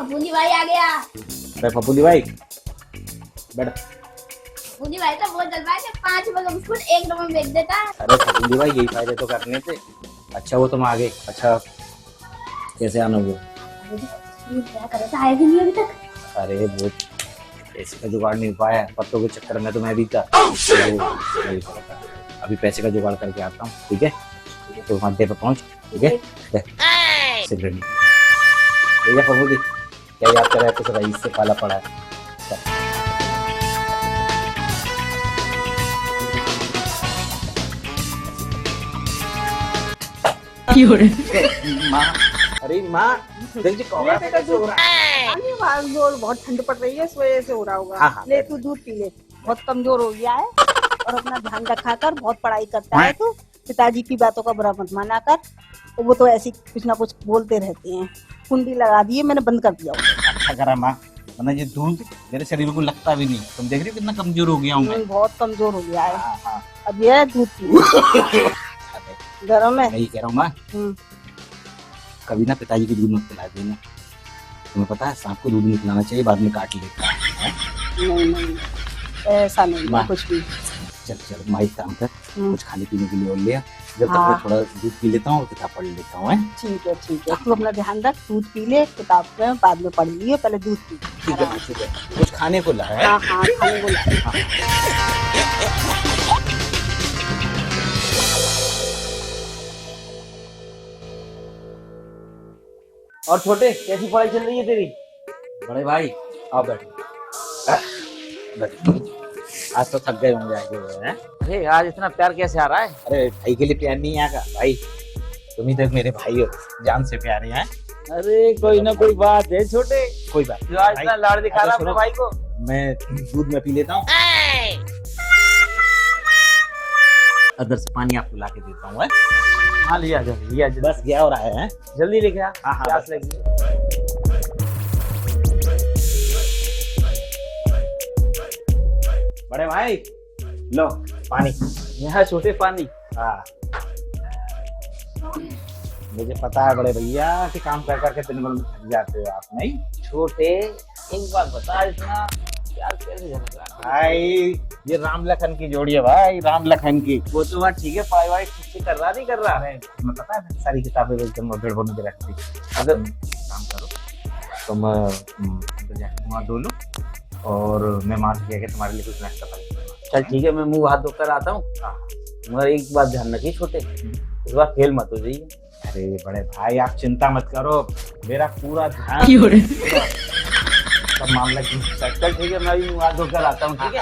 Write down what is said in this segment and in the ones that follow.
फफूंदी भाई आ गया। अरे फफूंदी भाई बैठ। फफूंदी भाई तो बहुत जल्दबाज है, 5 रुपए का बिस्कुट 1 रुपए में बेच देता है। अरे फफूंदी भाई यही फायदे तो करने थे। अच्छा वो तुम आ गए। अच्छा कैसे आना हुआ? क्या कर रहा था, आया भी नहीं अभी तक। अरे वो पैसे का जुगाड़ नहीं पाया, पत्तों के चक्कर में तो मैं भी था। तो वही करा था। अभी पैसे का जुगाड़ करके आता हूँ, ठीक है? तो अड्डे पे पहुँच, ठीक है? सिगरेट भैया फफूंदी क्या याद कर रहे थे? भाई इससे काला पड़ा है। माँ, अरे माँ देखिए कौवा कैसे हो रहा है। बहुत ठंड पड़ रही है, इस वजह से हो रहा होगा। हाँ, हाँ, ले तू दूध पी ले, बहुत कमजोर हो गया है। और अपना ध्यान रखा कर, बहुत पढ़ाई करता है तू। पिताजी की बातों का बुरा मत माना कर, तो वो तो ऐसी कुछ ना कुछ बोलते रहते हैं। कुंडी लगा दी है, मैंने बंद कर दिया। अच्छा करा माँ, वरना ये दूध मेरे शरीर को लगता भी नहीं। तुम देख रही हो कितना कमजोर हो गया हूँ मैं। बहुत कमजोर हो गया है। हाँ, हाँ। अब ये दूध पी गरम है। मैं ये कह रहा हूँ माँ, कभी ना पिताजी को दूध मत पिला देना। तुम्हें पता है सांप को दूध नहीं पिलाना चाहिए, बाद में काट लेता है। नहीं ऐसा नहीं माँ, कुछ भी। चल चल माँ एक काम कर, कुछ खाने पीने के लिए और ले आ। जब तक मैं थोड़ा दूध पी लेता हूँ, किताब पढ़ लेता हूँ। ठीक है तू अपना ध्यान रख, दूध पी ले, किताब में बाद में पढ़ लियो, पहले दूध पी। ठीक है ठीक है। कुछ खाने को ला है। हाँ खाने को ला। और छोटे कैसी पढ़ाई चल रही है तेरी? बड़े भाई आओ बैठ। आज तो थक गए होंगे आगे हुए हैं। अरे आज इतना प्यार कैसे आ रहा है? अरे भाई के लिए प्यार नहीं आएगा भाई, तुम ही तो मेरे भाई हो, जान से प्यारे हैं। अरे कोई ना कोई बात है छोटे, कोई बात जो आज इतना लाड़ दिखा रहा है अपने भाई को। मैं दूध में पी लेता हूँ, अंदर से पानी आपको ला के देता हूँ। हाँ लिया जा बस गया और आया है। जल्दी लेके आ। हाँ, प्यास बस। लगी। बड़े भाई लो पानी। यहाँ छोटे पानी। हाँ मुझे पता है बड़े भैया कि काम कर करके दिन भर थक जाते हो आप। नहीं छोटे एक बात बता, इतना प्यार कैसे झलक रहा है? भाई ये राम लखन की जोड़ी है भाई, राम लखन की। वो तो बात ठीक है, पढ़ाई वाई ठीक से कर रहा नहीं कर रहा है? तुम्हें पता है सारी किताबें एकदम भीड़ भर के रखती। अगर काम करो तुम अंदर जाके मुँह धो लो और मैं माँ से कह के तुम्हारे लिए कुछ नाश्ता कर दूंगा। चल ठीक है, मैं मुंह हाथ धोकर आता हूँ। मगर एक बात ध्यान रखिए छोटे, इस बार फेल मत हो जाइए। अरे बड़े भाई आप चिंता मत करो, मेरा पूरा ध्यान सब मामला की। चल ठीक है, मैं भी मुंह हाथ धोकर आता हूँ। ठीक है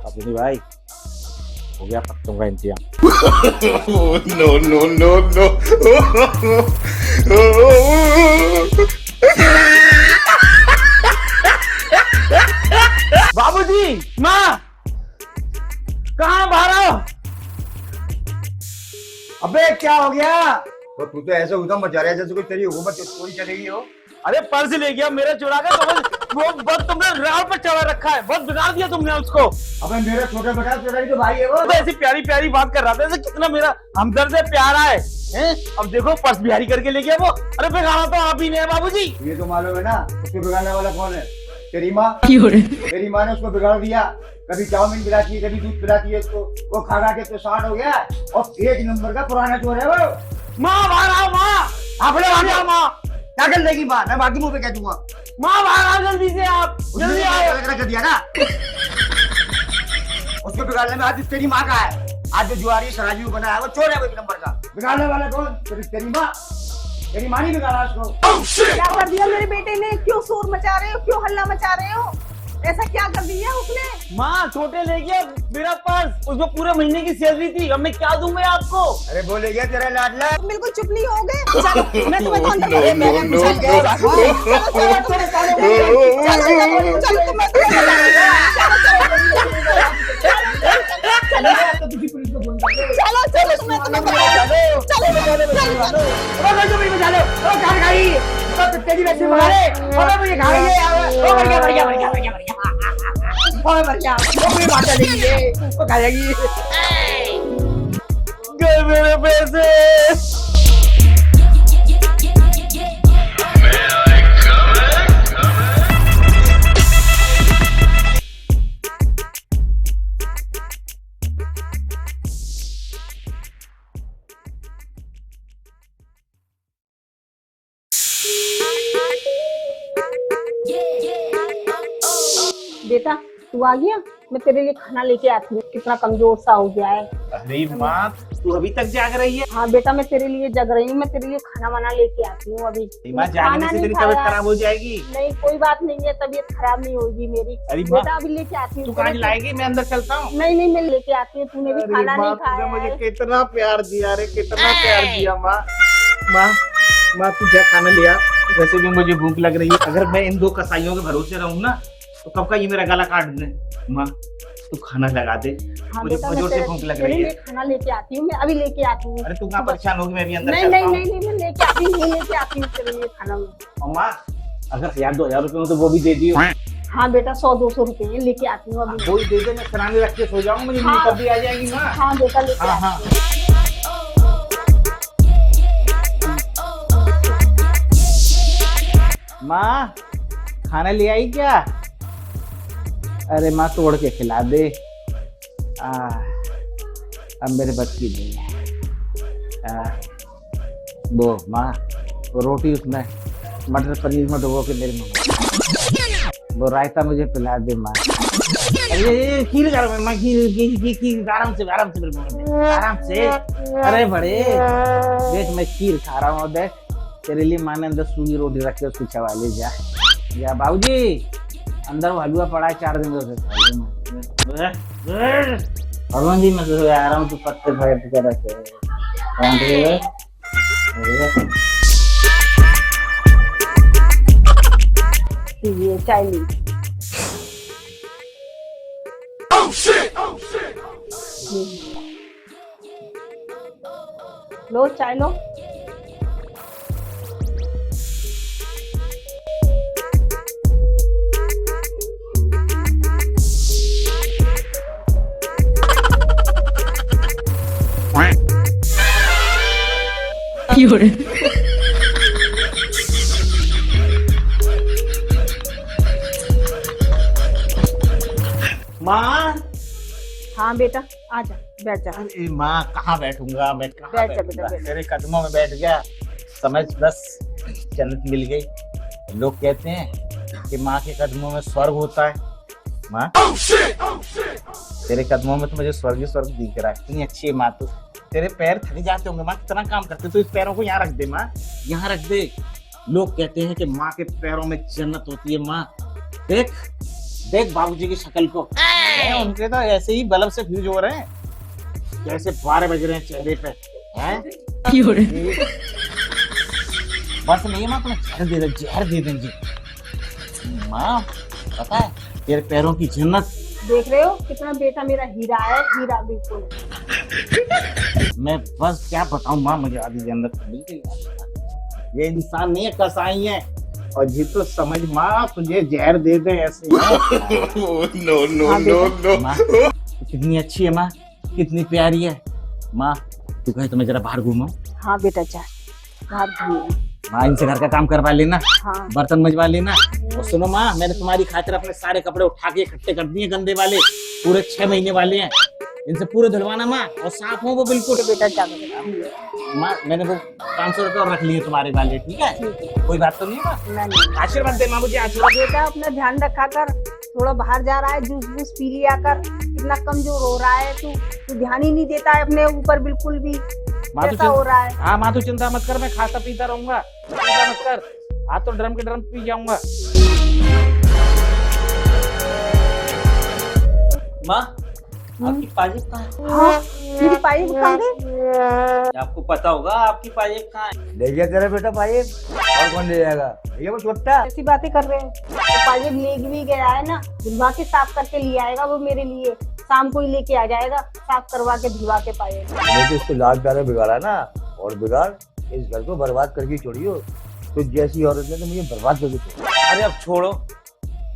अभी भाई हो गया पत्तों का इंतजाम। no, no, no, no. बाबूजी, माँ, कहाँ बाहर आओ? अबे क्या हो गया? तो तू तो ऐसे उधम मचा रहा है जैसे कोई तेरी हुकूमत चोरी चलेगी हो। अरे पर्स ले गया मेरा चुरा के, तो वो बस तुमने राह पर चढ़ा रखा है, बहुत बिगाड़ दिया तुमने उसको। अबे मेरा छोटा बेटा तेरा ही तो भाई है वो। तो ऐसी प्यारी प्यारी बात कर रहा था, ऐसे कितना मेरा हमदर्द है, प्यारा है, हैं? अब देखो पर्स बिहारी करके ले गया वो। अरे बिगाड़ा तो आप ही ने है बाबूजी। ये तो मालूम है ना उसको बिगाड़ने वाला कौन है? तेरी माँ। तेरी माँ ने उसको बिगाड़ दिया। कभी चाउमीन पिलाती है, कभी दूध पिलाती है उसको। वो खा खा के तो शांत हो गया और 1 नंबर का पुराना चोर है वो। माँ बाहर आओ, माँ अपने आओ माँ। क्या कर देगी माँ? मैं बाकी मुंह पे कह दूंगा। माँ बाहर आओ जल्दी से, आप जल्दी आओ। कर दिया ना उसको बिगाड़ने में। आज तेरी माँ का है, आज जो जुआरी शराबी बना है वो चोर है वो 1 नंबर का। बिगाड़ने वाला कौन? तेरी माँ। तेरी माँ नहीं बिगाड़ा उसको। क्या कर दिया मेरे बेटे ने? क्यों शोर मचा रहे हो, क्यों हल्ला मचा रहे हो? ऐसा क्या कर दिया उसने? माँ छोटे ले गया मेरा पर्स, उसमें पूरे महीने की सैलरी थी। अब मैं क्या दूंगा आपको? अरे बोले गया तेरा लाडला। तुम बिल्कुल चुप नहीं होगे? चलो मैं तुम्हें कौन और मर गया वो भी मार देगी ये उसको खाएगी गए मेरे पैसे। बेटा तू आ गया मैं तेरे लिए खाना लेके आती हूँ कितना कमजोर सा हो गया है। अरे माँ तू अभी तक जाग रही है? हाँ बेटा मैं तेरे लिए जग रही हूँ मैं तेरे लिए खाना वाना लेके आती हूँ अभी। माँ जागने से तेरी तबीयत खराब हो जाएगी। नहीं कोई बात नहीं है तबीयत खराब नहीं होगी मेरी। अरे माँ बेटा अभी लेके आती हूँ। तू कहाँ लाएगी? मैं अंदर चलता हूँ। नहीं नहीं मैं लेके आती हूँ तूने भी खाना नहीं खाया मुझे है। कितना प्यार दिया रे कितना प्यार दिया माँ। माँ माँ तू जा खाना लिया। वैसे भी मुझे भूख लग रही है। अगर मैं इन दो कसाईयों के भरोसे रहूँ ना तो कब का ये मेरा गला काट दे। माँ तू खाना लगा दे। हाँ मुझे बेटा जोर से भूख लग रही है। खाना लेके आती हूँ मैं अभी लेके आती हूँ। अरे तू कहाँ परेशान होगी? मैं भी अंदर नहीं चलता नहीं हूँ। नहीं मैं लेके आती हूँ लेके आती हूँ तेरे लिए खाना में। और माँ अगर 1000-2000 रुपए हो तो वो भी दे दियो। हाँ बेटा 100-200 रुपए लेके आती हूँ अभी। वही दे दे मैं सराहने रख के सो जाऊँ। मुझे नींद कब भी आ जाएगी माँ। हाँ बेटा लेके हाँ हाँ आती हूँ। माँ खाना ले आई क्या? अरे माँ तोड़ के खिला दे। अब मेरे बस की नहीं है। वो माँ वो रोटी उसमें मटर पनीर में डुबो के मेरे मुंह वो रायता मुझे पिला दे माँ। अरे खीर कर माँ खीर आराम से मेरे मुंह में आराम से। अरे बड़े देख मैं खीर खा रहा हूँ देख तेरे लिए माँ ने अंदर सूखी रोटी रख के उसको चबा ले जा बाबूजी अंदर वो हलवा पड़ा है 4 दिन से भगवान जी मैं तो आ रहा हूँ तू पत्ते फाड़ के रखे ये चाइनीज लो चाय लो। माँ हाँ बेटा आजा बैठ जा। अरे माँ कहाँ बैठूंगा मैं कहाँ बैठ जा बैठूंगा? बेटा, बैठ जा। तेरे कदमों में बैठ गया समझ बस जन्नत मिल गई। लोग कहते हैं कि माँ के कदमों में स्वर्ग होता है। माँ तेरे कदमों में तो मुझे स्वर्ग ही स्वर्ग दिख रहा है। इतनी अच्छी है माँ तो। तेरे पैर थक जाते होंगे माँ कितना काम करते तो इस पैरों को यहाँ रख दे माँ यहाँ रख दे। लोग कहते हैं कि माँ के पैरों में जन्नत होती है। माँ देख देख बाबूजी की शक्ल को उनके तो ऐसे ही बल्ब से फ्यूज हो रहे हैं जैसे 12 बज रहे हैं चेहरे पे हैं। बस नहीं माँ तुम्हें जहर दे देंगे माँ पता है तेरे पैरों की जन्नत। देख रहे हो कितना बेटा मेरा हीरा है हीरा बिल्कुल। मैं बस क्या बताऊं माँ मुझे आधी जन्नत मिल गई। ये इंसान नहीं है कसाई है और ये तो समझ माँ तुझे जहर दे दे ऐसे। नो नो नो माँ कितनी अच्छी है माँ कितनी प्यारी है माँ। तू कहे तो मैं जरा बाहर घूमूं? हाँ बेटा जा बाहर घूमिए। माँ इनसे घर का काम करवा लेना हाँ बर्तन मजवा लेना। और सुनो माँ मैंने तुम्हारी खातिर अपने सारे कपड़े उठा के इकट्ठे कर दिए गंदे वाले पूरे 6 महीने वाले हैं। इनसे पूरे धुलवाना माँ और साफ हो वो बिल्कुल। बेटा जा बेटा माँ मैंने वो 500 रुपए और रख लिए तुम्हारे वाले ठीक है कोई बात तो नहीं है माँ? नहीं आशीर्वाद दे माँ मुझे आशीर्वाद। बेटा अपना ध्यान रखा कर थोड़ा बाहर जा रहा है जूस वूस पी लिया कर कितना कमजोर हो रहा है तू ध्यान ही नहीं देता है अपने ऊपर बिल्कुल भी माँ ऐसा हो रहा है। हाँ माँ तू चिंता मत कर मैं खाता पीता रहूंगा चिंता मत कर। आज तो ड्रम के ड्रम पी जाऊंगा। माँ आपकी पाजेब कहाँ है? हाँ मेरी पाइप कहाँ गई? आपको पता होगा आपकी पाजेब कहाँ है? ले गया तेरा बेटा पाइप और कौन ले जाएगा भैया वो छोटा। ऐसी बातें कर रहे हैं तो पाइप ले भी गया है ना धुलवा के साफ करके ले आएगा वो मेरे लिए शाम को ही लेके आ जाएगा साफ करवा के धुलवा के पाइप। मैंने तो इसको लाख डाले बिगाड़ा ना और बिगाड़ इस घर को बर्बाद करके छोड़ियो। तो जैसी औरत ने तो मुझे बर्बाद करके छोड़ा। अरे अब छोड़ो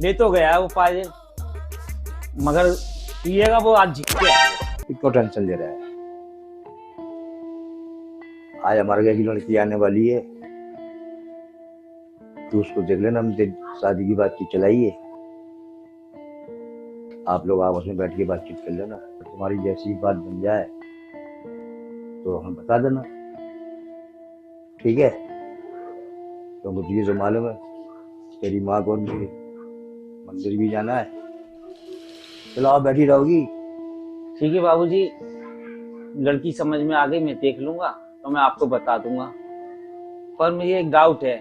ले तो गया वो पाजेब मगर पिएगा वो आज जीत के। कितना टेंशन ले रहा है? आज हमारे घर की लड़की आने वाली है, तू उसको देख लेना। हम शादी की बातचीत चलाइए, आप लोग आपस में बैठ के बातचीत कर लेना। तुम्हारी जैसी बात बन जाए तो हमें बता देना, ठीक है? तो मुझे जो मालूम है तेरी माँ को मंदिर भी जाना है। चलो आप बैठी रहोगी। ठीक है बाबूजी, लड़की समझ में आ गई, मैं देख लूंगा तो मैं आपको बता दूंगा। पर मुझे एक डाउट है,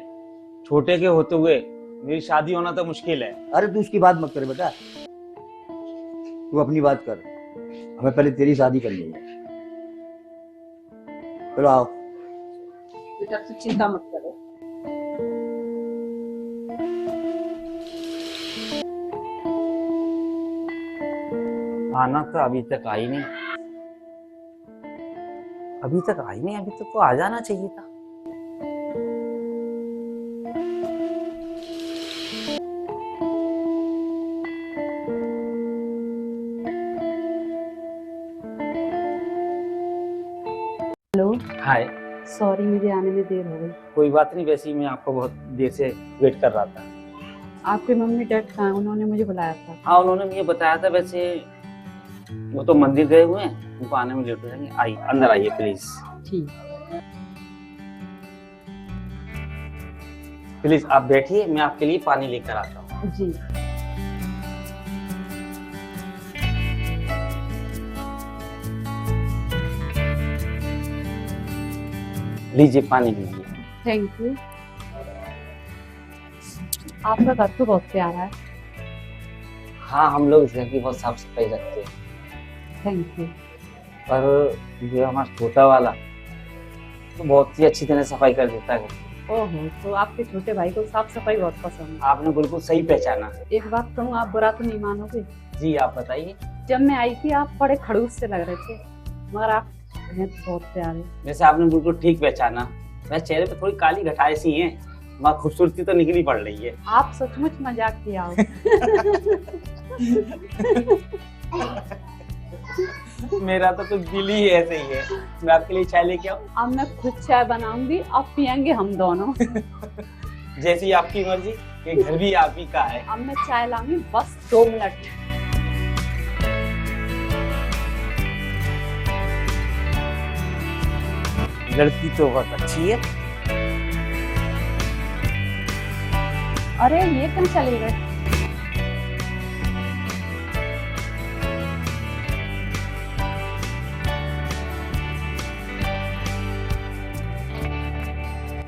छोटे के होते हुए मेरी शादी होना तो मुश्किल है। अरे तू उसकी बात मत कर बेटा, तू अपनी बात कर। हमें पहले तेरी शादी करनी है। चलो आओ। बेटा तू चिंता मत करो। आना तो अभी तक आई नहीं, अभी तक तो आ जाना चाहिए था। हेलो, हाय। सॉरी मुझे आने में देर हो गई। कोई बात नहीं, वैसे ही मैं आपको बहुत देर से वेट कर रहा था। आपके मम्मी डैड कहाँ हैं? उन्होंने मुझे बुलाया था। हाँ, उन्होंने मुझे बताया था, वैसे वो तो मंदिर गए हुए हैं, उनको आने में लेट हो जाएंगे। आइए अंदर आइए प्लीज। ठीक। प्लीज आप बैठिए, मैं आपके लिए पानी लेकर आता हूँ। जी। लीजिए पानी लीजिए। Thank you. आपका घर तो बहुत प्यारा है। हाँ, हम लोग इस घर की बहुत साफ सफाई रखते हैं, थैंक यू। पर ये हमारा छोटा वाला तो बहुत ही अच्छी तरह सफाई कर देता है। ओहो, तो आपके छोटे भाई को साफ सफाई बहुत पसंद है। आपने बिल्कुल सही पहचाना। एक बात कहूँ, आप बुरा तो नहीं मानोगे? जी आप बताइए। जब मैं आई थी आप बड़े खड़ूस से लग रहे थे, मगर आप हैं तो बहुत प्यारे। वैसे आपने बिल्कुल ठीक पहचाना। वैसे चेहरे पे थोड़ी काली घटाएं सी हैं, वहाँ खूबसूरती तो निकली पड़ रही है। आप सचमुच मजाक किया हो। मेरा तो कुछ दिल ही ऐसे ही है। मैं आपके लिए चाय लेके आऊं? अब मैं खुद चाय बनाऊंगी, अब पियेंगे हम दोनों। जैसी आपकी मर्जी, ये घर भी आप ही का है। अब मैं चाय लाऊंगी, बस 2 मिनट। लड़की तो बहुत अच्छी है। अरे ये कहाँ चले गए?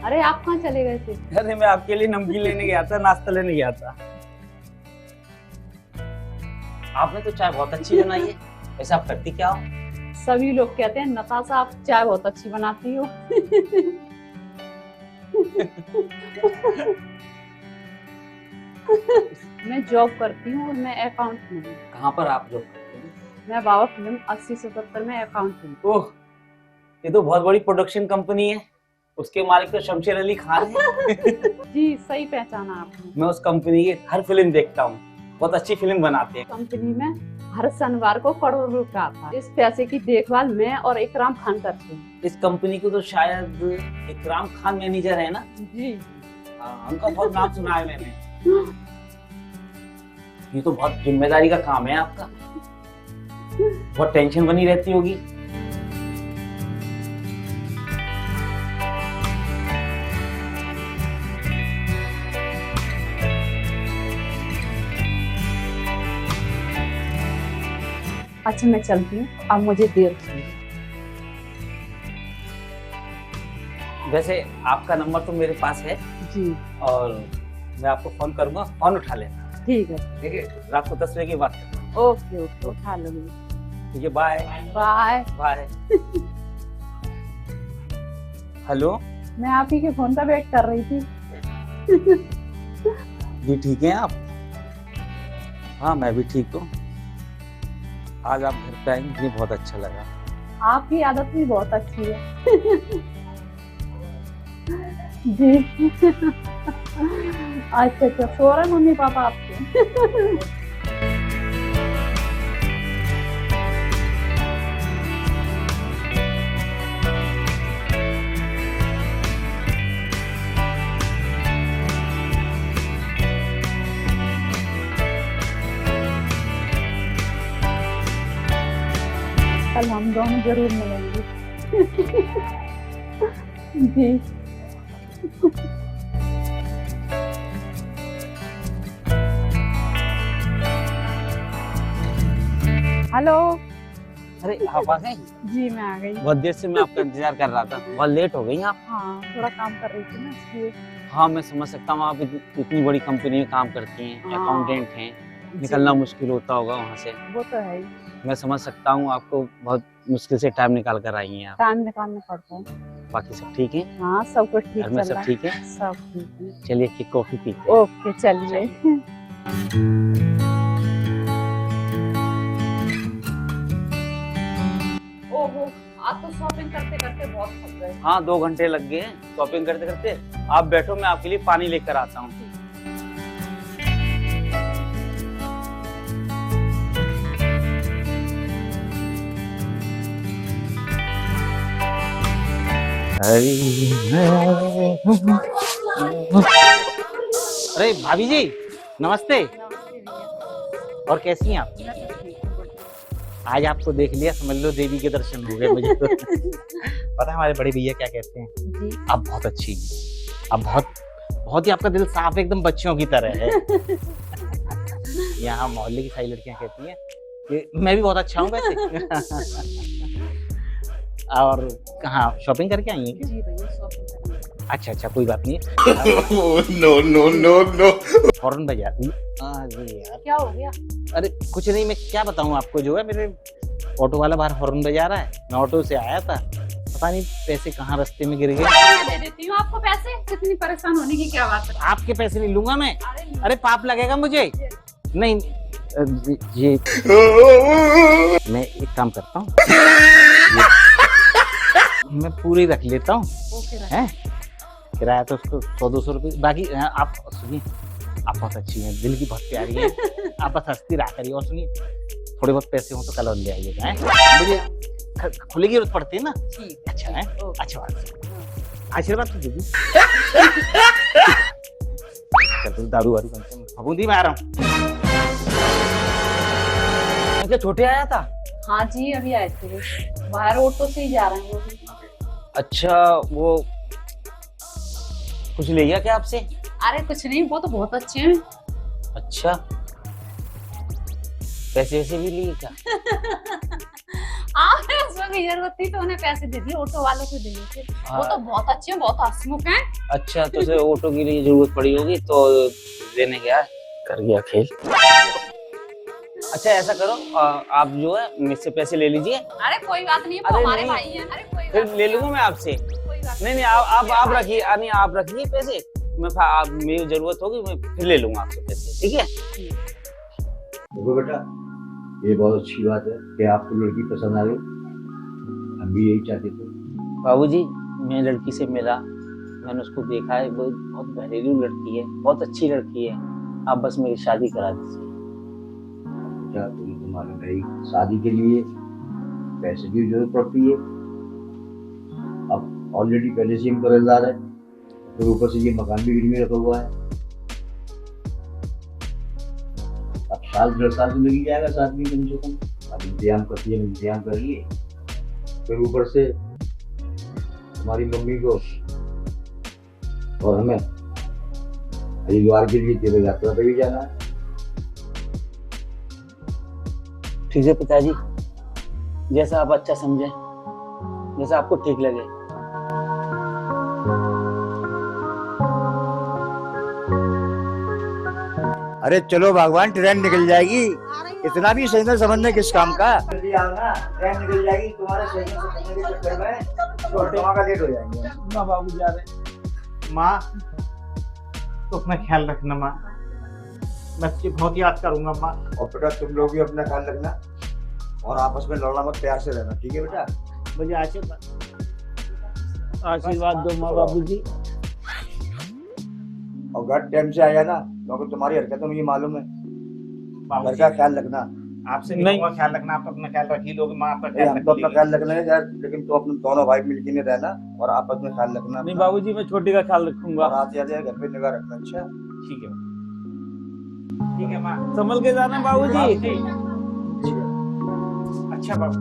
अरे आप कहाँ चले गए थे? अरे मैं आपके लिए नमकीन लेने गया था, नाश्ता लेने गया था। आपने तो चाय बहुत अच्छी बनाई है। वैसे आप करती क्या हो? सभी लोग कहते हैं नताशा आप चाय बहुत अच्छी बनाती हो। मैं जॉब करती हूँ और मैं अकाउंट में हूँ। कहाँ पर आप जॉब करते हैं? मैं बाबा फिल्म 8077 में अकाउंट हूँ। ओह, ये तो बहुत बड़ी प्रोडक्शन कंपनी है। उसके मालिक तो शमशेर अली खान है। जी सही पहचाना आपने। मैं उस कंपनी की हर फिल्म देखता हूँ, बहुत अच्छी फिल्म बनाते हैं। कंपनी में हर शनिवार को करोड़ों रुपए आता है। इस पैसे की देखभाल मैं और इकराम खान करते हैं। इस कंपनी को तो शायद इकराम खान मैनेजर है ना? जी। हाँ, उनका बहुत नाम सुना है मैंने। ये तो बहुत जिम्मेदारी का काम है आपका, बहुत टेंशन बनी रहती होगी। अच्छा मैं चलती हूँ, अब मुझे देर हो रही है। वैसे आपका नंबर तो मेरे पास है जी और मैं आपको फोन करूंगा, फोन उठा लेना। ठीक है। ठीक है, रात को 10 बजे की बात करते हैं। ओके ओके, उठा लूंगी। ठीक है, बाय बाय बाय। हेलो, मैं आप ही के फोन का वेट कर रही थी। जी ठीक है आप? हाँ मैं भी ठीक हूँ। आज आप घर पे आए, मुझे बहुत अच्छा लगा। आपकी आदत भी बहुत अच्छी है। जी। अच्छा अच्छा, सो रहे मम्मी पापा आपके? कल हम दोनों जरूर मिलेंगे। जी। हेलो। अरे आप आ गए? जी मैं आ गई। बहुत देर से मैं आपका इंतजार कर रहा था, बहुत लेट हो गई आप। हाँ थोड़ा काम कर रही थी ना इसलिए। हाँ मैं समझ सकता हूँ, आप इतनी बड़ी कंपनी में काम करती हैं, हाँ। अकाउंटेंट हैं, निकलना मुश्किल होता होगा वहाँ से। वो तो है ही, मैं समझ सकता हूँ, आपको बहुत मुश्किल से टाइम निकाल कर आई हैं आप। टाइम निकालना पड़ता है। बाकी सब ठीक है? हाँ सब कुछ ठीक घर में चल सब रहा है। ठीक है? सब ठीक है। चलिए एक कॉफी पीते हैं। ओके चलिए। ओहो आज तो शॉपिंग करते करते बहुत थक गए। हाँ 2 घंटे लग गए शॉपिंग करते करते। आप बैठो, मैं आपके लिए पानी लेकर आता हूँ। अरे भाभी जी नमस्ते। और कैसी हैं आप? आज आपको देख लिया समझ लो देवी के दर्शन हो गए मुझे तो। पता है हमारे बड़े भैया क्या कहते हैं? जी। आप बहुत अच्छी हैं, आप बहुत ही आपका दिल साफ एकदम बच्चों की तरह है। यहाँ मोहल्ले की सारी लड़कियां कहती हैं कि मैं भी बहुत अच्छा हूँ वैसे। और कहाँ शॉपिंग करके आई हैं? जी भैया शॉपिंग करनी है। अच्छा कोई बात नहीं। No, no, no, no. फौरन बाजार। अरे यार क्या हो गया? अरे कुछ नहीं, मैं क्या बताऊँ आपको, जो है मेरे ऑटो वाला बाहर हॉर्न बजा रहा है, मैं ऑटो से आया था, पता नहीं पैसे कहाँ रास्ते में गिर गए। मैं दे देती हूँ आपको पैसे, कितनी परेशान होने की क्या बात है। आपके पैसे नहीं लूंगा मैं। अरे अरे पाप लगेगा मुझे। नहीं ये मैं एक काम करता हूँ, मैं पूरी रख लेता हूँ। ओके हैं किराया तो उसको 100-200 रुपये बाकी। आप सुनिए, आप बहुत अच्छी हैं, दिल की बहुत प्यारी हैं, आप बस हंसती रहा करिए। और सुनिए थोड़े बहुत पैसे हो तो कल और ले आइएगा, मुझे खुले की जरूरत पड़ती है ना। ठीक अच्छा है, अच्छा बात, आशीर्वाद तो दीजिए। चल दारू वारू फबूंदी में आ रहा हूँ। क्या छोटे आया था? हाँ जी अभी आए थे, बाहर ऑटो से ही जा रहे हैं वो भी। अच्छा वो कुछ ले गया क्या आपसे? अरे कुछ नहीं, वो तो बहुत अच्छे हैं। अच्छा पैसे वैसे भी लिए क्या? आपने उसमें भी जरूरत थी तो उन्हें पैसे दे दिए, ऑटो वालों को दे दिए। वो तो बहुत अच्छे हैं, बहुत हंसमुख हैं। अच्छा तो उसे ऑटो के लिए जरूरत पड़ी होगी तो देने गया, कर गया खेल। अच्छा ऐसा करो, आप जो है मुझसे पैसे ले लीजिए। अरे कोई बात नहीं, वो अरे हमारे नहीं। भाई हैं। अरे कोई फिर बात ले लूंगा मैं आपसे। कोई बात नहीं आप रखिए, नहीं आप रखिए पैसे, मैं आप मेरी जरूरत होगी मैं फिर ले लूंगा आपसे पैसे, ठीक है? देखो बेटा, ये बहुत अच्छी बात है कि आपको लड़की पसंद आ गई, हम भी यही चाहते थे। बाबूजी मैं लड़की से मिला, मैंने उसको देखा है, वो बहुत घरेलू लड़की है, बहुत अच्छी लड़की है, आप बस मेरी शादी करा दीजिए। बेटा तुम्हें तो मालूम है शादी के लिए पैसे की जरूरत पड़ती है। अब ऑलरेडी पहले से हम कर्जदार है, फिर ऊपर से ये मकान भी गिरवी रखा हुआ है। अब साल 1.5 साल तो लग ही जाएगा साथ में कम से कम। अब इंतजाम कर लिए, फिर ऊपर से हमारी मम्मी को और हमें हरिद्वार के लिए तीर्थ यात्रा पे भी जाना है। ठीक है पिताजी, जैसा आप अच्छा समझे, जैसा आपको ठीक लगे। अरे चलो भगवान, ट्रेन निकल जाएगी, इतना भी सही ना समझने किस काम का। जल्दी आओ ना, ट्रेन निकल जाएगी, तुम्हारे सही ना समझने के चक्कर में छोटे माँ का लेट हो जाएंगे। माँ बाबू जा रहे। माँ तो अपना ख्याल रखना माँ, मैं तुझे बहुत याद करूंगा माँ। और बेटा तुम लोग भी अपना ख्याल रखना और आपस में लड़ना मत, प्यार से रहना, ठीक है बेटा? मुझे आशीर्वाद दो माँ बाबूजी। और घर टाइम से आया ना, क्योंकि तुम्हारी हरकतें मुझे मालूम है। घर का ख्याल रखना। आपसे नहीं होगा ख्याल रखना, आप अपना ख्याल रखिए, लोग माँ आपका ख्याल हम तो अपना ख्याल रख लेंगे यार, लेकिन तो अपने दोनों भाई मिलकर नहीं रहना और आपस में ख्याल रखना। नहीं बाबूजी मैं छोटे का ख्याल रखूंगा। और आते आते घर पे निगाह रखना। अच्छा ठीक है, ठीक है माँ, संभल के जाना बाबूजी। ठीक है। अच्छा बाबू।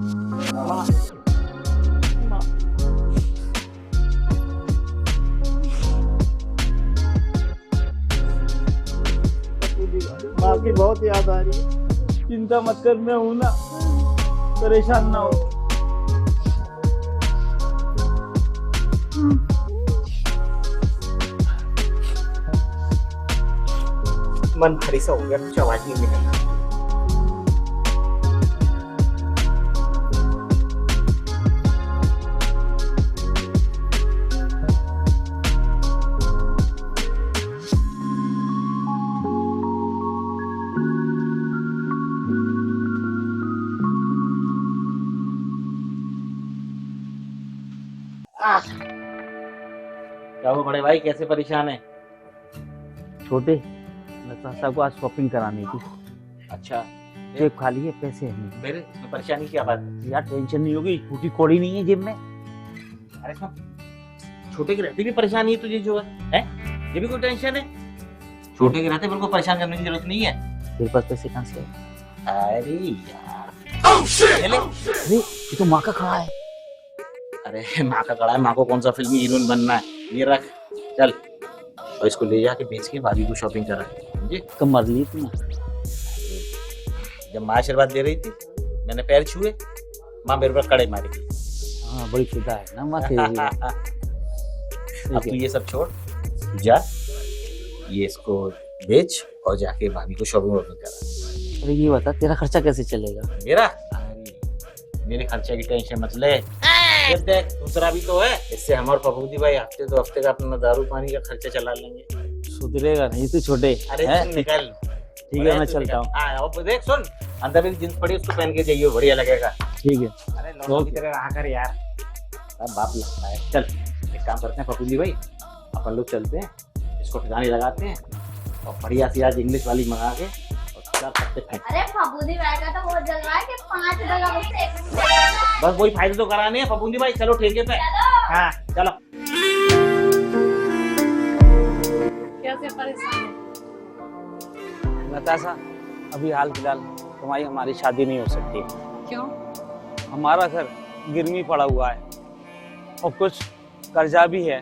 माँ की बहुत याद आ रही है। चिंता मत कर, मैं हूं ना, परेशान ना हो। मन भारी सा हो गया, कुछ आवाज नहीं निकल रही। क्या हुआ बड़े भाई, कैसे परेशान है? छोटे, नताशा को आज शॉपिंग करानी थी। अच्छा, जेब खाली है, पैसे हैं मेरे इसमें परेशानी क्या बात? यार। टेंशन नहीं होगी, टूटी कोड़ी नहीं है जेब में। अरे इसमें छोटे के रहते भी परेशानी है तुझे जो है? ये भी कोई टेंशन है? छोटे के रहते बिल्कुल परेशान करने की जरूरत नहीं है। तेरे पास पैसे कहाँ से है? अरे यार, ले ले। अरे ये तो माँ का खड़ा है। अरे माँ का कड़ा है, माँ को कौन सा फिल्मी हीरोइन बनना है? ये रख, चल और इसको ले जाके बेच के भाभी को शॉपिंग करा, समझे? कब मर ली तुमने? जब माँ आशीर्वाद दे रही थी, मैंने पैर छुए, माँ मेरे पर कड़े मारी। हाँ, बड़ी फिदा है ना माँ तेरी। अब तू ये सब छोड़, तू जा, ये इसको बेच और जाके भाभी को शॉपिंग वॉपिंग करा। अरे ये बता, तेरा खर्चा कैसे चलेगा? मेरा? अरे मेरे खर्चे की टेंशन मत ले। ये देख, दूसरा भी तो है, इससे हम और पपूदी भाई हफ्ते दो हफ्ते का अपना दारू पानी का खर्चा चला लेंगे। सुधरेगा नहीं तू छोटे। अरे हैं? तू निकल। ठीक है, मैं चलता हूँ। हाँ, देख सुन, अंदर मेरी जींस पड़ी, उसको पहन के जाइए, बढ़िया लगेगा। ठीक है। अरे लोगों की तरह रहा कर यार, सब बाप लगता है। चल एक काम करते हैं पपूदी भाई, अपन लोग चलते हैं, इसको ठिकाने लगाते हैं और बढ़िया सी आज इंग्लिश वाली मंगा के और चार पत्ते फेंक। अरे फबूदी भाई का तो बहुत जलवा है कि 5 जगह मुझसे एक मिनट। बस वही फायदे तो कराने हैं पपूदी भाई, चलो ठेके पे। हाँ चलो। कैसे परेशान है? नताशा, अभी हाल फिलहाल तुम्हारी हमारी शादी नहीं हो सकती। क्यों? हमारा घर गिरवी पड़ा हुआ है और कुछ कर्जा भी है।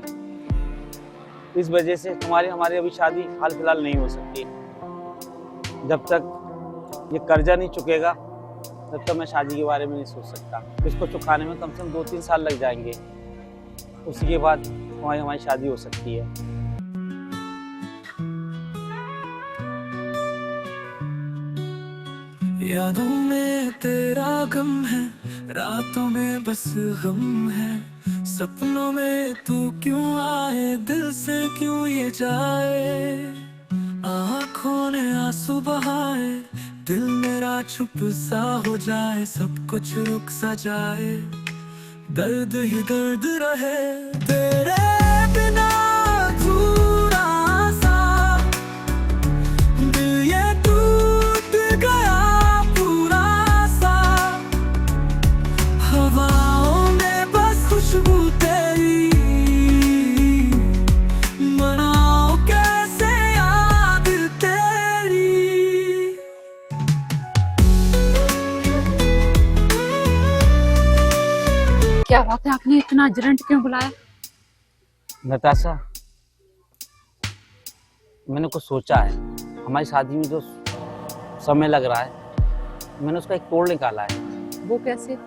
इस वजह से तुम्हारी हमारी अभी शादी हाल फिलहाल नहीं हो सकती। जब तक ये कर्जा नहीं चुकेगा तब तक मैं शादी के बारे में नहीं सोच सकता। इसको चुकाने में कम से कम 2-3 साल लग जाएंगे, उसी के बाद तुम्हारी हमारी शादी हो सकती है। यादों में तेरा गम है, रातों में बस गम है, सपनों में तू क्यों आए, दिल से क्यों ये जाए, आँखों ने आंसू बहाए, दिल मेरा चुप सा हो जाए, सब कुछ रुक सा जाए, दर्द ही दर्द रहे तेरे बिना अधूरा सा, दिल ये टूट गया पूरा सा, हवाओं में बस खुशबू तेरी, मनाओ कैसे याद तेरी। क्या बात है, आपने इतना अर्जेंट क्यों बुलाया? नताशा, मैंने कुछ सोचा है। हमारी शादी में जो समय लग रहा है, मैंने उसका एक तोड़ निकाला है। वो कैसे?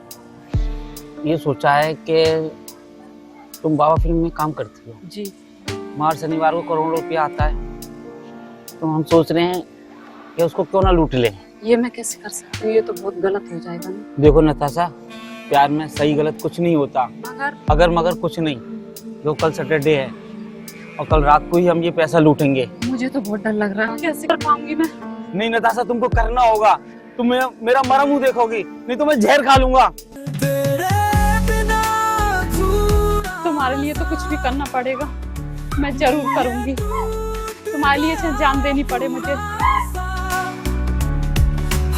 ये सोचा है कि तुम बाबा फिल्म में काम करती हो जी। हर शनिवार को करोड़ों रुपया आता है, तो हम सोच रहे हैं कि उसको क्यों ना लूट लें। ये मैं कैसे कर सकती हूँ? ये तो बहुत गलत हो जाएगा ना। देखो नताशा, प्यार में सही गलत कुछ नहीं होता, अगर मगर कुछ नहीं। जो कल सैटरडे है और कल रात को ही हम ये पैसा लूटेंगे। मुझे तो बहुत डर लग रहा है, कैसे कर पाऊंगी मैं? नहीं नताशा, तुमको करना होगा। तुम मेरा मरा मुंह देखोगी, नहीं तो मैं जहर खा लूंगा। तुम्हारे लिए तो कुछ भी करना पड़ेगा, मैं जरूर करूंगी। तुम्हारे लिए चाहे जान देनी पड़े मुझे।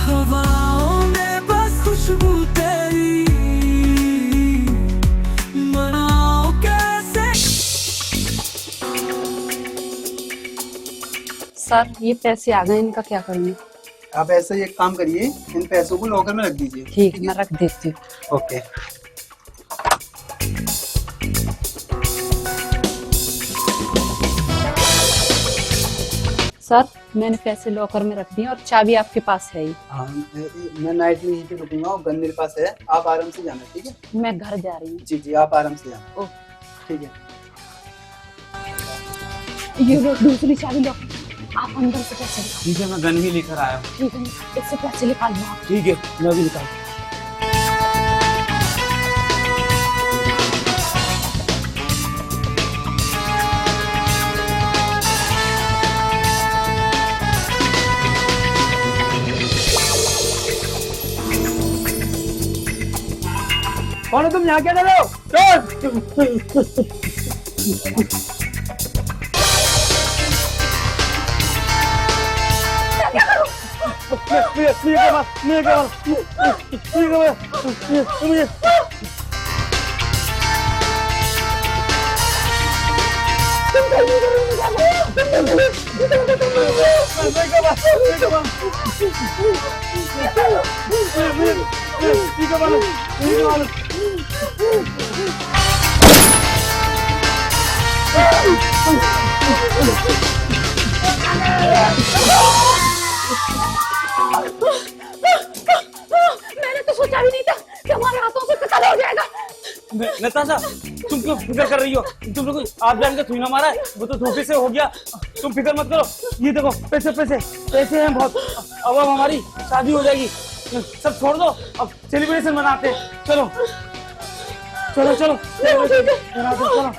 हवाओं में बस खुशबू तेरी, मनाओ कैसे। सर, ये पैसे आ गए, इनका क्या करूंगी? आप ऐसे ही एक काम करिए, इन पैसों को लॉकर में रख दीजिए। ठीक है, मैं रख देती हूँ। ओके। सर, मैंने पैसे लॉकर में रख दिए और चाबी आपके पास है ही। हाँ, मैं नाइट में यहीं पे रुकूंगा और गन मेरे पास है, आप आराम से जाना, ठीक है? मैं घर जा रही हूँ। जी जी, आप आराम से जाना। ओह। ठीक है। ये लो दूसरी चाबी लो, आप अंदर से पैसे निकालो। ठीक है, मैं गन ही लेकर आया हूँ। ठीक है, इससे पैसे निकाल लो आप। ठीक है, मैं भी निकाल। कौन हो तुम, यहाँ क्या कर रहे हो? मैंने तो सोचा भी नहीं था कि हमारे हाथों से कत्ल हो जाएगा। नताशा, तुम क्यों फिक्र कर रही हो? तुमने कोई आप जान के थोड़ी ना मारा है, वो तो धोखे से हो गया। तुम फिक्र मत करो। ये देखो पैसे पैसे पैसे हैं बहुत। अब हमारी शादी हो जाएगी। सब छोड़ दो, अब सेलिब्रेशन मनाते हैं। चलो चलो चलो चलो।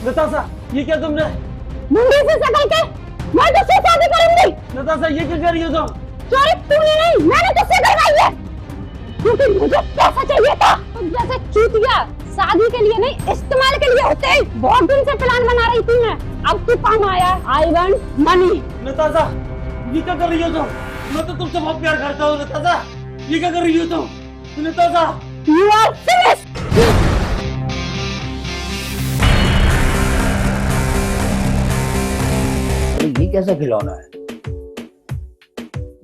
नताशा, ये क्या तुमने? मुंडे से सकल के मैं तुझसे शादी करूंगी। नताशा, ये क्या कर रही हो तुम? चोरी तूने नहीं, मैंने तुझसे करवाई है, क्योंकि मुझे पैसा चाहिए था। तुम जैसे चूतिया शादी के लिए नहीं, इस्तेमाल के लिए होते हैं। बहुत दिन से प्लान बना रही थी मैं, अब तू काम आया। I want money. नताशा, ये क्या कर रही हो तुम? मैं तो तुमसे बहुत प्यार करता हूँ। नताशा, ये क्या कर रही हो तुम? Natasha, you are finished. ये कैसा खिलौना है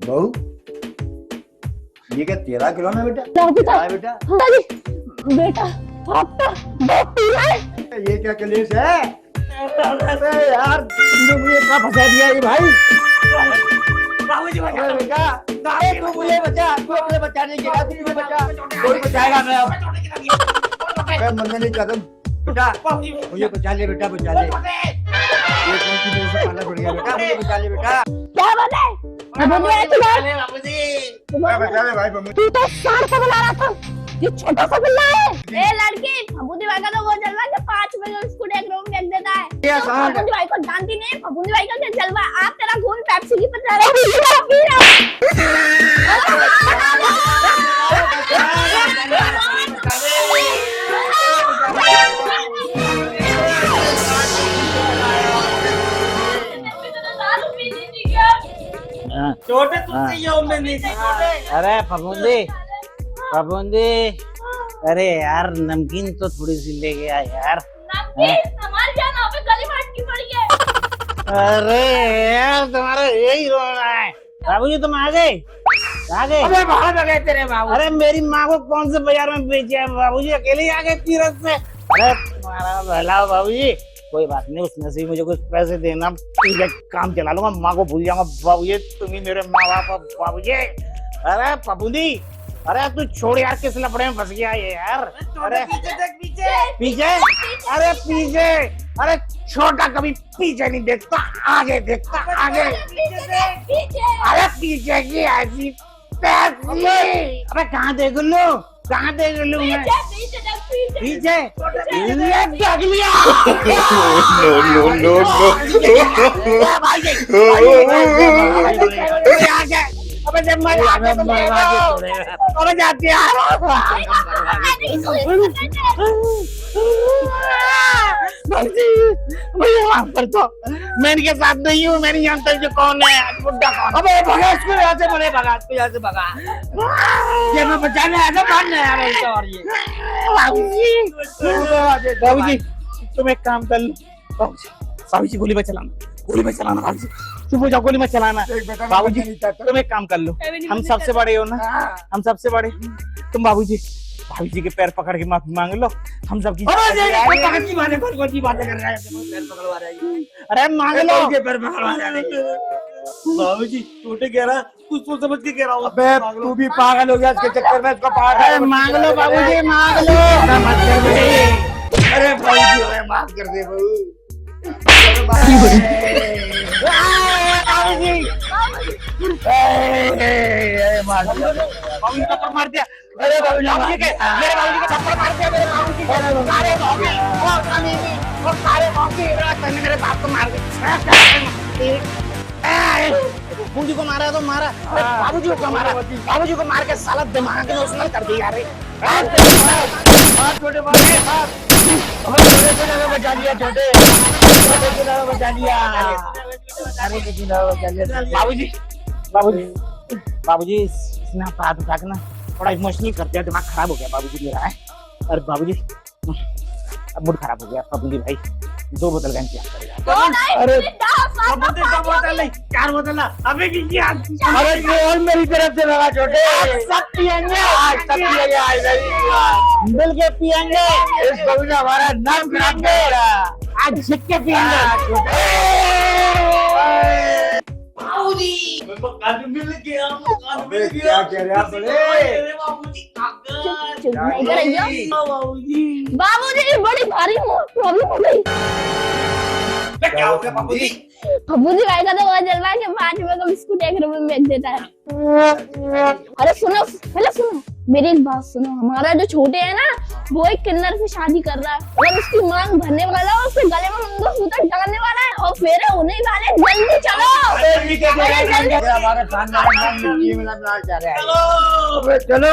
बहू? ये क्या तेरा खिलौना बेटा? बेटा हाँ बेटा। बेटा आपका बहुत पीला है। ये क्या कलेश है? अरे यार, तूने मुझे कहाँ फंसा दिया ये भाई? बाबूजी बचा बेटा, तू मुझे बचा, तू अपने बचाने के बाद मुझे बचा। कोई बचाएगा मैं अब। मैं मरने नहीं चाहता बेटा, मुझे बचा ले बेटा, बचा ले। ये कौन सी मेरे से पाला पड़ गया बेटा? मुझे बचा ले बेटा। क्या बात है? बचा ले भाई बम्बू। तू तो सांड से बुला रहा था, ये छोटा सा बिल्ला है। ए लड़की, फबूंदी भाई का तो वो चल रहा है कि 5 बजे उसको एक रूम में देता है। ये सांड। फबूंदी भाई को जानती नहीं, फबूंदी भाई का क्या जलवा है? आप तेरा खून पेप्सी की पता रहे। छोटे तुमसे ये उम्मीद नहीं थी। अरे फफूंदी, अरे यार नमकीन तो थोड़ी सी ले गया यार। हमारे क्या नाम पे गली मार की पड़ी है। अरे यार तुम्हारा यही रोना है। बाबूजी तुम आ गए? अबे बाहर आ गए तेरे बाबू। अरे मेरी माँ को कौन से बाजार में बेचा है बाबूजी? अकेले ही आ गए तीरथ से। अरे तुम्हारा भला बाबूजी, कोई बात नहीं, उस नसीब मुझे कुछ पैसे देना, ठीक है, काम चला लूंगा, माँ को भूल जाऊंगा। बाबूजी तुम ही मेरे माँ बाप हो बाबूजी। अरे पपूदी, अरे तू छोड़ यार, किस लफड़े में फंस गया ये यार। अरे पीछे, अरे पीछे, अरे छोटा कभी पीछे नहीं देखता, आगे देखता, आगे। अरे पीछे की ऐसी पैसी, अरे कहाँ देख लूं, कहाँ देख लूं मैं? पीछे ले देख लिया। No. अबे जब मैं आगे तो अबे जाती यार। मुझे माफ कर दो, मैं इनके साथ नहीं हूँ, मैं नहीं जानता ये कौन है, बुड्ढा कौन। अबे भगा इसको यहाँ से, बोले भगा इसको यहाँ से, भगा। ये मैं बचाने आया था, मारने आया था इसका। और ये बाबूजी तुम एक काम कर लो, बाबूजी गोली मत चलाना, गोली मत चलाना बाबूजी, चुप हो जाओ, गोली मत चलाना। बाबूजी तुम एक काम कर लो, हम सबसे बड़े हो ना, हम सबसे बड़े, तुम बाबूजी के पैर पकड़ के माफी मांग लो, हम सबकी। अरे मांग लो, पैर पकड़वा बाबूजी छोटे कह रहा, कुछ सोच समझ के कह रहा हूँ। अबे तू भी पागल हो गया इसके चक्कर में, इसको पागल। मांग लो बाबूजी, मांग लो। अरे बाबूजी हमें माफ कर दे बहू। बाबूजी थप्पड़ मार दिया, अरे बाबूजी के, मेरे बाबूजी को थप्पड़ मार दिया, मेरे बाबूजी को सारे मौके, वो सारे मौके मेरे बाप को मार दिया। बाबूजी को मारा तो मारा, बाबूजी को मारा, बाबूजी को मार के साला दिमाग में उसने कर दिया। अरे छोटे बचा दिया, छोटे बचा दिया। बाबूजी बाबूजी बाबूजी इसने हाथ उठा के ना थोड़ा इमोशनल कर दिया, दिमाग खराब हो गया बाबूजी मेरा है। और बाबूजी अब मूड खराब हो गया बाबूजी भाई, 2 बोतल का इंतजाम करेगा। अरे 2 बोतल नहीं, 4 बोतल ना, अभी भी। अरे और मेरी तरफ से लगा छोटे, सब पिएंगे आज, सब पिएंगे आज, मिल के पिएंगे, इस बाबू ने हमारा नाम कराएंगे आज, झिक के पिएंगे। अबे क्या कह रहे आप बोले? बाबूजी बड़ी भारी प्रॉब्लम हो गई। क्या हो गया बाबूजी? बाबूजी का कहते वो जलवा के 5 रुपए का बिस्कुट 1 रुपए में बेच देता है। अरे सुनो, पहले सुनो मेरी एक बात सुनो, हमारा जो छोटे है ना, वो एक किन्नर से शादी कर रहा है और उसकी मांग भरने वाला है, उसके गले में मंगलसूत्र डालने वाला है और फेरे होने वाले। जल्दी चलो, हमारे खानदान में मिला चाह रहे हैं। चलो